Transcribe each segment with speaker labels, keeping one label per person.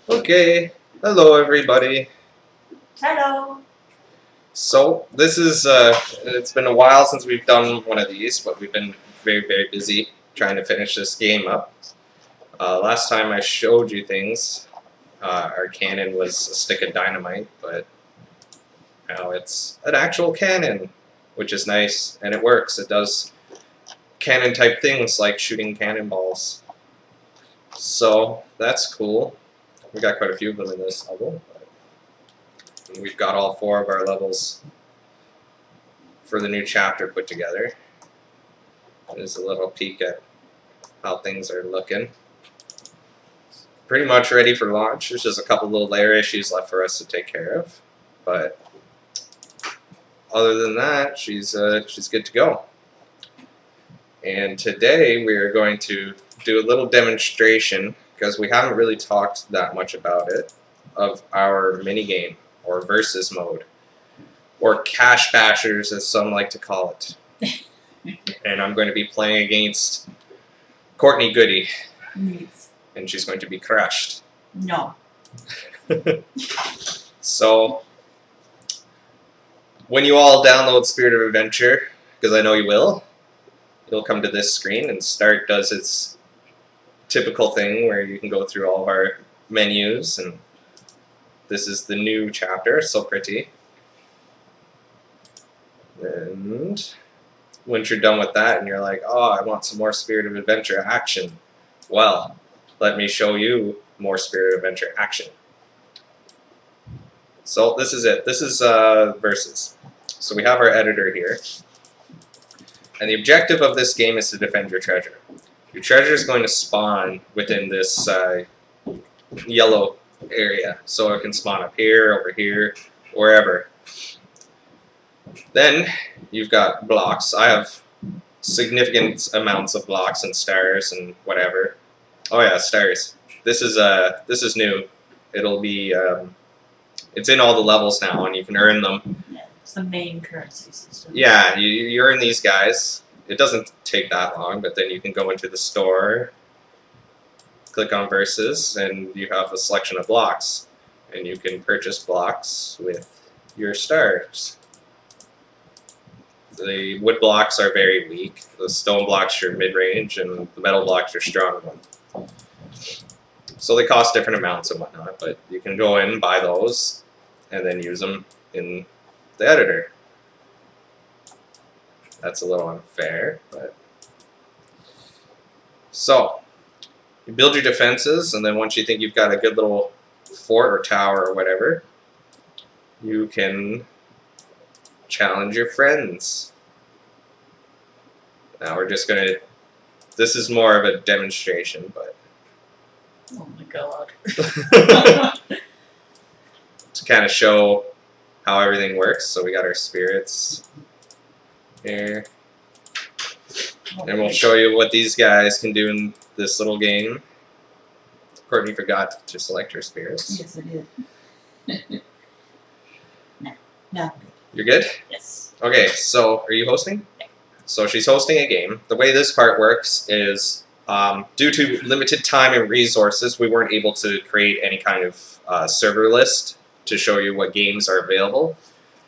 Speaker 1: Okay, hello everybody.
Speaker 2: Hello.
Speaker 1: So this is it's been a while since we've done one of these, but we've been very busy trying to finish this game up. Last time I showed you things, our cannon was a stick of dynamite, but now it's an actual cannon, which is nice, and it works. It does cannon type things like shooting cannonballs. So that's cool. We got quite a few of them in this level. And we've got all 4 of our levels for the new chapter put together. There's a little peek at how things are looking. Pretty much ready for launch. There's just a couple little layer issues left for us to take care of, but other than that, she's good to go. And today we are going to do a little demonstration, because we haven't really talked that much about it, of our minigame, or versus mode, or Cash Bashers as some like to call it. And I'm going to be playing against Courtney Goody,
Speaker 2: Yes.
Speaker 1: and she's going to be crushed.
Speaker 2: No.
Speaker 1: So, when you all download Spirit of Adventure, because I know you will, you'll come to this screen, and Start does its typical thing where you can go through all of our menus, and this is the new chapter, so pretty. And once you're done with that and you're like, oh, I want some more Spirit of Adventure action, well, let me show you more Spirit of Adventure action. So this is it. This is Versus. So we have our editor here. And the objective of this game is to defend your treasure. Your treasure is going to spawn within this yellow area. So it can spawn up here, over here, wherever. Then you've got blocks. I have significant amounts of blocks and stars and whatever. Oh yeah, stars. This is new. It'll be it's in all the levels now, and you can earn them.
Speaker 2: Yeah, it's the main currency system.
Speaker 1: Yeah, you earn these guys. It doesn't take that long, but then you can go into the store, click on Versus, and you have a selection of blocks, and you can purchase blocks with your stars. The wood blocks are very weak. The stone blocks are mid-range, and the metal blocks are strong ones. So they cost different amounts and whatnot, but you can go in, buy those, and then use them in the editor. That's a little unfair, but... So, you build your defenses, and then once you think you've got a good little fort or tower or whatever, you can challenge your friends. Now we're just gonna... This is more of a demonstration, but...
Speaker 2: Oh my god.
Speaker 1: to kind of show how everything works. So we got our spirits here. And we'll show you what these guys can do in this little game. Courtney forgot to select her spirits.
Speaker 2: Yes, I did. No.
Speaker 1: You're good?
Speaker 2: Yes.
Speaker 1: Okay, so are you hosting?
Speaker 2: Yeah.
Speaker 1: So she's hosting a game. The way this part works is, due to limited time and resources, we weren't able to create any kind of server list to show you what games are available.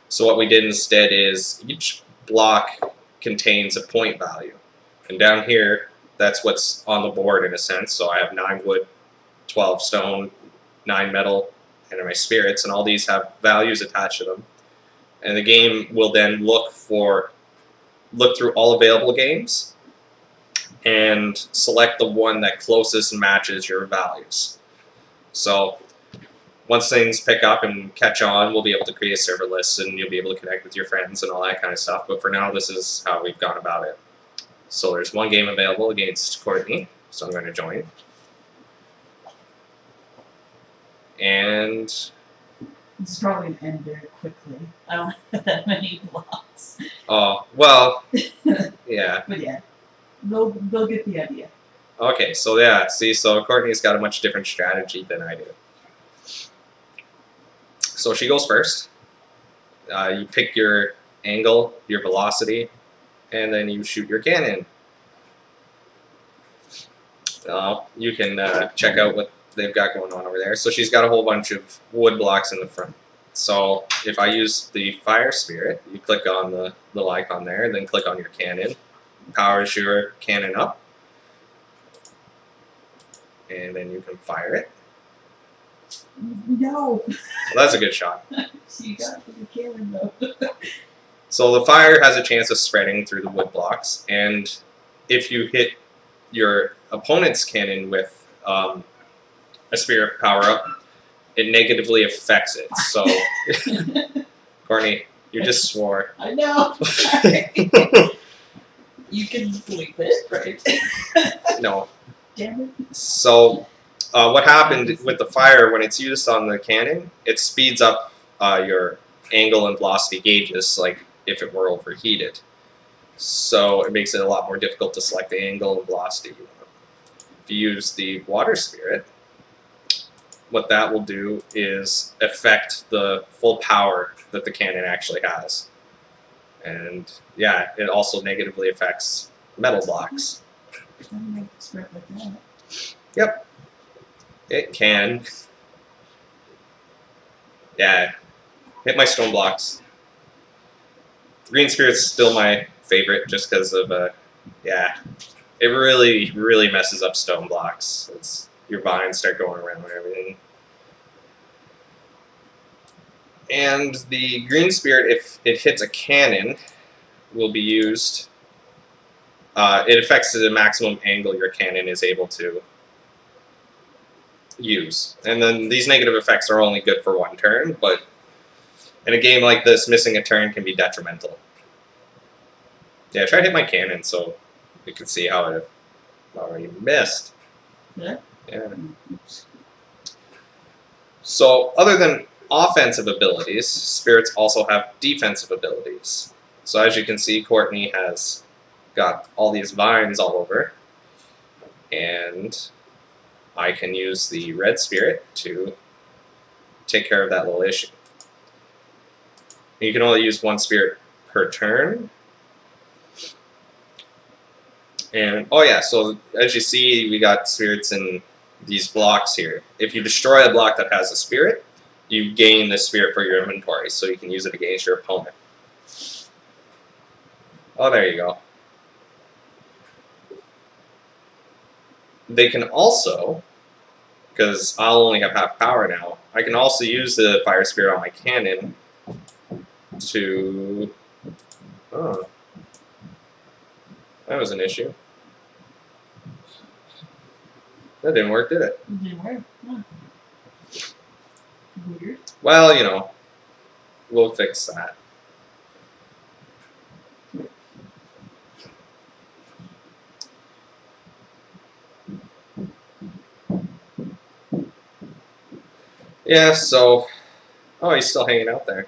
Speaker 1: So what we did instead is each block contains a point value. And down here, that's what's on the board in a sense. So I have 9 wood, 12 stone, 9 metal, and my spirits, and all these have values attached to them. And the game will then look through all available games and select the one that closest matches your values. So once things pick up and catch on, we'll be able to create a server list, and you'll be able to connect with your friends and all that kind of stuff. But for now, this is how we've gone about it. So there's one game available against Courtney, so I'm going to join. And
Speaker 2: It's probably going to end very quickly. I don't have that many blocks.
Speaker 1: oh, well, yeah.
Speaker 2: But yeah, they'll get the idea.
Speaker 1: Okay, so yeah, see, so Courtney's got a much different strategy than I do. So she goes first. You pick your angle, your velocity, and then you shoot your cannon. You can check out what they've got going on over there. So she's got a whole bunch of wood blocks in the front. So if I use the fire spirit, you click on the little icon there, then click on your cannon. Powers your cannon up. And then you can fire it.
Speaker 2: No.
Speaker 1: Well, that's a good shot.
Speaker 2: You got the cannon though.
Speaker 1: So the fire has a chance of spreading through the wood blocks, and if you hit your opponent's cannon with a spirit power up, it negatively affects it. So, Courtney, you just swore.
Speaker 2: I know. Sorry. You can bleep it, right?
Speaker 1: No.
Speaker 2: Damn it.
Speaker 1: So, what happened with the fire when it's used on the cannon? It speeds up your angle and velocity gauges, like if it were overheated. So it makes it a lot more difficult to select the angle and velocity you want. If you use the water spirit, what that will do is affect the full power that the cannon actually has. And yeah, it also negatively affects metal blocks.
Speaker 2: Don't make it spread like that.
Speaker 1: Yep. It can. Yeah. Hit my stone blocks. Green Spirit's still my favorite just because of, yeah. It really, really messes up stone blocks. It's, your vines start going around and everything. And the Green Spirit, if it hits a cannon, will be used. It affects the maximum angle your cannon is able to use. And then these negative effects are only good for one turn, but in a game like this, missing a turn can be detrimental. Yeah, try to hit my cannon so you can see how it already missed.
Speaker 2: Yeah?
Speaker 1: Yeah.
Speaker 2: Oops.
Speaker 1: So, other than offensive abilities, spirits also have defensive abilities. So as you can see, Courtney has got all these vines all over, and I can use the red spirit to take care of that little issue. You can only use one spirit per turn. And, oh yeah, so as you see, we got spirits in these blocks here. If you destroy a block that has a spirit, you gain the spirit for your inventory, so you can use it against your opponent. Oh, there you go. They can also, because I'll only have half power now, I can also use the fire spirit on my cannon to... Oh. That was an issue. That didn't work, did it?
Speaker 2: It didn't work. Huh. Weird.
Speaker 1: Well, you know, we'll fix that. Yeah, so... Oh, he's still hanging out there.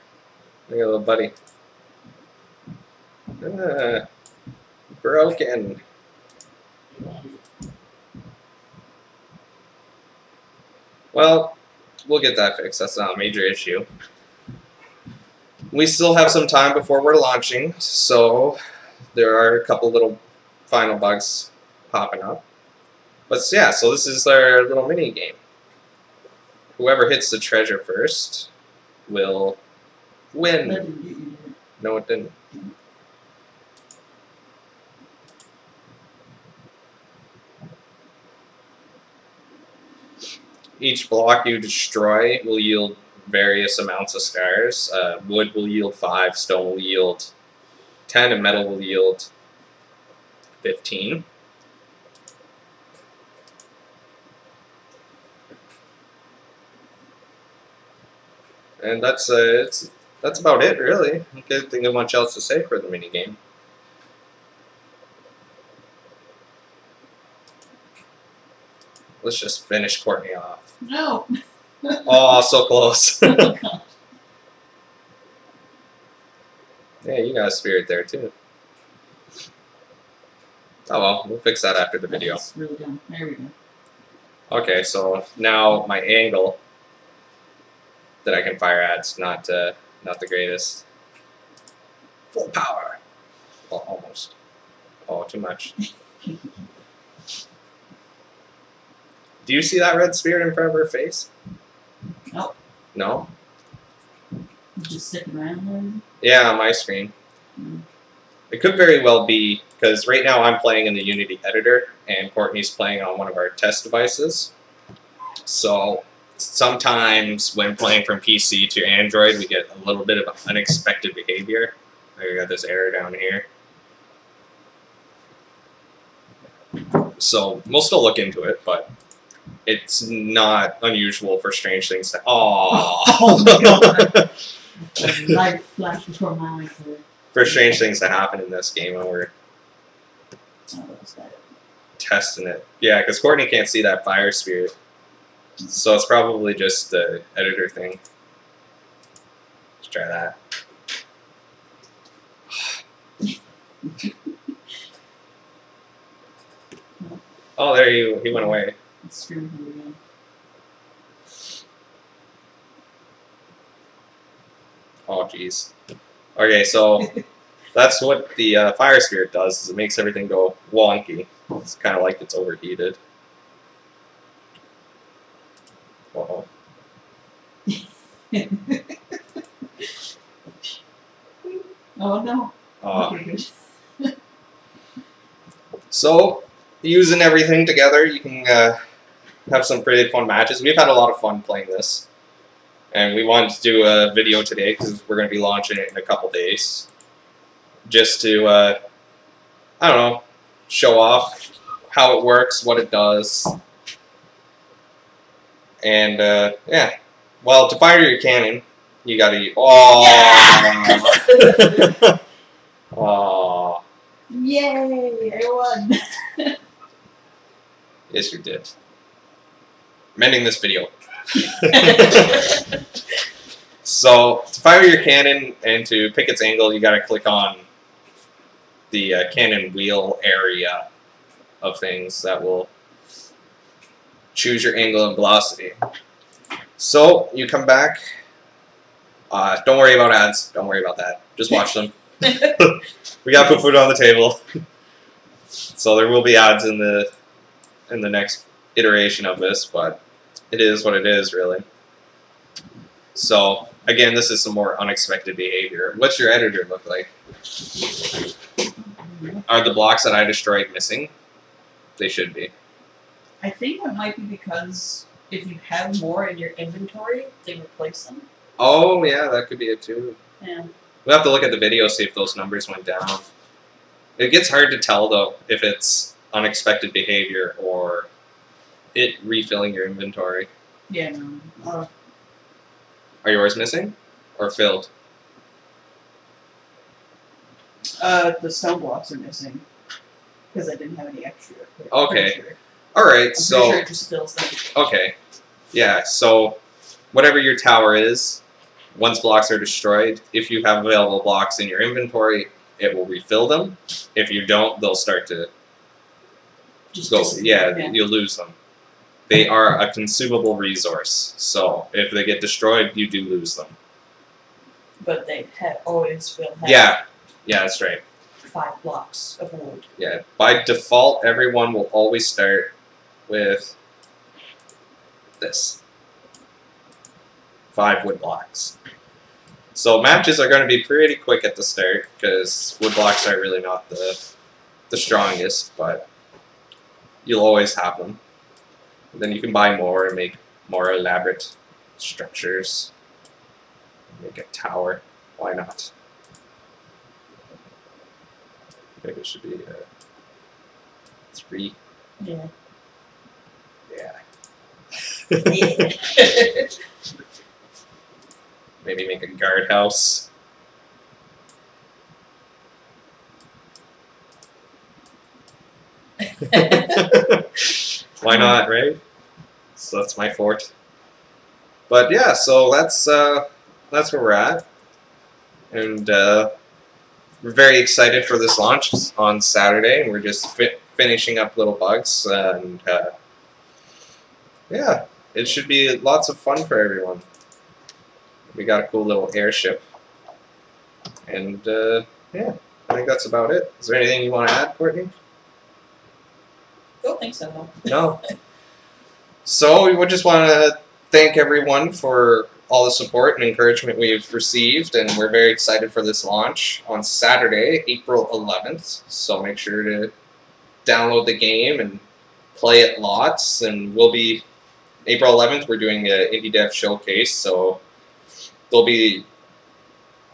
Speaker 1: Look at little buddy. Broken. Well, we'll get that fixed. That's not a major issue. We still have some time before we're launching, so there are a couple little final bugs popping up. But yeah, so this is our little mini game. Whoever hits the treasure first will win.
Speaker 2: That didn't get you, did it?
Speaker 1: No, it didn't. Each block you destroy will yield various amounts of scars. Wood will yield 5, stone will yield 10, and metal will yield 15. And that's about it, really. I can't think of much else to say for the mini game. Let's just finish Courtney off.
Speaker 2: No.
Speaker 1: Oh, so close. Yeah, you got a spirit there too. Oh well, we'll fix that after the video.
Speaker 2: That's really dumb. There we go.
Speaker 1: Okay, so now my angle that I can fire at's not the greatest. Full power. Well, almost. Oh, too much. Do you see that red spirit in front of her face?
Speaker 2: Nope.
Speaker 1: No?
Speaker 2: Just sticking around there.
Speaker 1: Yeah, on my screen.
Speaker 2: Mm.
Speaker 1: It could very well be, because right now I'm playing in the Unity editor, and Courtney's playing on one of our test devices. So sometimes when playing from PC to Android, we get a little bit of unexpected behavior. We got this error down here. So we'll still look into it, but it's not unusual for strange things to.
Speaker 2: Oh my god! Light flashed before my eyes.
Speaker 1: For strange things to happen in this game when we're
Speaker 2: Oh, what's that?
Speaker 1: testing it. Yeah, because Courtney can't see that fire spirit. So it's probably just the editor thing. Let's try that. Oh, there he went away.
Speaker 2: It's screwed me again.
Speaker 1: Oh, jeez. Okay, so that's what the fire spirit does. Is it makes everything go wonky. It's kind of like it's overheated. Uh-oh.
Speaker 2: Oh no. Okay, good.
Speaker 1: So, using everything together, you can have some pretty fun matches. We've had a lot of fun playing this. And we wanted to do a video today because we're going to be launching it in a couple days. Just to, I don't know, show off how it works, what it does. And, yeah. Well, to fire your cannon, you gotta use... Oh!
Speaker 2: Yeah!
Speaker 1: Oh.
Speaker 2: Yay! I won!
Speaker 1: Yes, you did. I'm ending this video. So, to fire your cannon and to pick its angle, you gotta click on the cannon wheel area of things that will choose your angle and velocity. So, you come back. Don't worry about ads. Don't worry about that. Just watch them. We gotta put food on the table. So there will be ads in the next iteration of this, but it is what it is, really. So, again, this is some more unexpected behavior. What's your editor look like? Are the blocks that I destroyed missing? They should be.
Speaker 2: I think it might be because if you have more in your inventory, they replace them.
Speaker 1: Oh, yeah, that could be it, too.
Speaker 2: Yeah.
Speaker 1: We'll have to look at the video, see if those numbers went down. It gets hard to tell, though, if it's unexpected behavior or it refilling your inventory.
Speaker 2: Yeah, no.
Speaker 1: Are yours missing? Or filled?
Speaker 2: The stone blocks are missing. Because I didn't have any extra.
Speaker 1: Okay.
Speaker 2: Sure.
Speaker 1: Alright,
Speaker 2: I'm
Speaker 1: so...
Speaker 2: pretty sure it just fills them.
Speaker 1: Okay. Yeah, so whatever your tower is, once blocks are destroyed, if you have available blocks in your inventory, it will refill them. If you don't, they'll start to
Speaker 2: Just
Speaker 1: go.
Speaker 2: disappear,
Speaker 1: Yeah, you'll lose them. They are a consumable resource, so if they get destroyed, you do lose them.
Speaker 2: But they always will have
Speaker 1: Yeah, that's right.
Speaker 2: 5 blocks of wood.
Speaker 1: Yeah, by default, everyone will always start with this. 5 wood blocks. So matches are going to be pretty quick at the start, because wood blocks are really not the strongest, but you'll always have them. Then you can buy more and make more elaborate structures. Make a tower. Why not? Maybe it should be 3.
Speaker 2: Yeah.
Speaker 1: Yeah.
Speaker 2: Yeah.
Speaker 1: Maybe make a guardhouse. Why not, right? So that's my fort. But yeah, so that's where we're at, and we're very excited for this launch on Saturday, and we're just finishing up little bugs, and yeah, it should be lots of fun for everyone. We got a cool little airship, and yeah, I think that's about it. Is there anything you want to add, Courtney?
Speaker 2: Don't think so, though.
Speaker 1: No. So we would just want to thank everyone for all the support and encouragement we've received, and we're very excited for this launch on Saturday, April 11th. So make sure to download the game and play it lots. And we'll be April 11th. We're doing an Indie Dev Showcase, so there'll be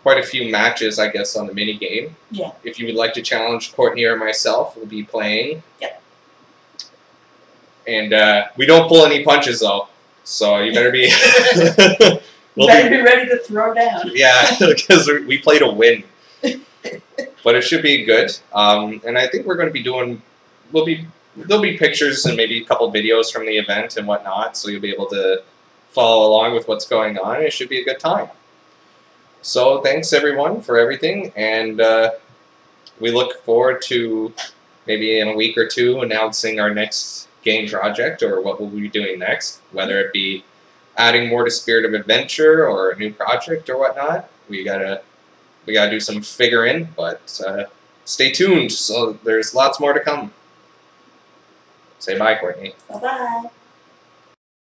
Speaker 1: quite a few matches, I guess, on the mini game.
Speaker 2: Yeah.
Speaker 1: If you would like to challenge Courtney or myself, we'll be playing.
Speaker 2: Yep.
Speaker 1: And we don't pull any punches though, so you better be.
Speaker 2: Better be ready to throw down.
Speaker 1: Yeah, because we play to win. But it should be good. And I think we're going to be doing. There'll be pictures and maybe a couple videos from the event and whatnot, so you'll be able to follow along with what's going on. It should be a good time. So thanks everyone for everything, and we look forward to maybe in a week or two announcing our next game project or what we'll be doing next, whether it be adding more to Spirit of Adventure or a new project or whatnot. We gotta do some figuring, but stay tuned. So there's lots more to come. Say bye, Courtney.
Speaker 2: Bye-bye.